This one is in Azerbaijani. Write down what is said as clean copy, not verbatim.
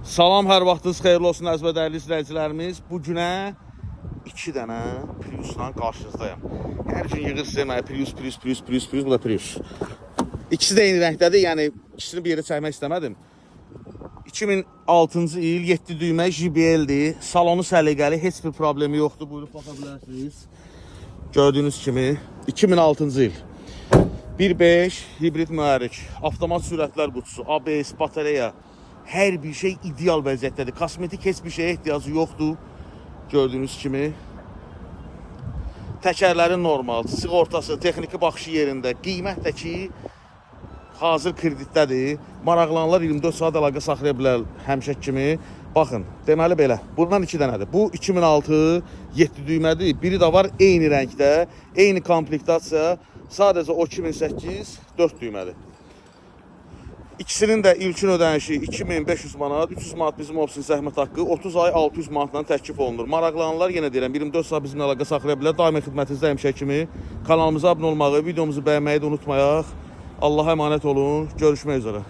Salam, hər vaxtınız xeyirli olsun əziz və dəyərli izləyicilərimiz. Bu günə 2 dənə Priusla qarşınızdayım. Hər gün yığırsınız mənə Prius, bu da Prius. İkisi də eyni rəngdədir, yəni ikisini bir yerə çəkmək istəmədim. 2006-cı il 7 düymə JBL-dir. Salonu səliqəli, heç bir problemi yoxdur. Buyurub baxa bilərsiniz. Gördüyünüz kimi 2006-cı il. 1.5 hibrid mühərrik, avtomat sürətlər qutusu, ABS, batareya, hər bir şey ideal vəziyyətdədir. Kosmetik heç bir şeyə ehtiyacı yoxdur. Gördüyünüz kimi. Təkərləri normal, sığortası, texniki baxışı yerində. Qiymət də ki, hazır kreditdədir. Maraqlananlar 24 saat əlaqə saxlaya bilər həmişə kimi. Baxın, deməli belə. Bundan 2 dənədir. Bu 2006 7 düymədir. Biri də var eyni rəngdə, eyni komplektasiya. Sadəcə o 2008 4 düymədir. İkisinin də ilkin ödənişi 2500 manat, 300 manat bizim ofsin zəhmət haqqı, 30 ay 600 manatdan təklif olunur. Maraqlananlar yenə deyirəm, 24 saat bizimlə əlaqə saxlaya bilər. Daimi xidmətinizdə həmişə kimi kanalımıza abunə olmağı, videomuzu bəyənməyi də unutmayaq. Allah'a emanet olun. Görüşmək üzrə.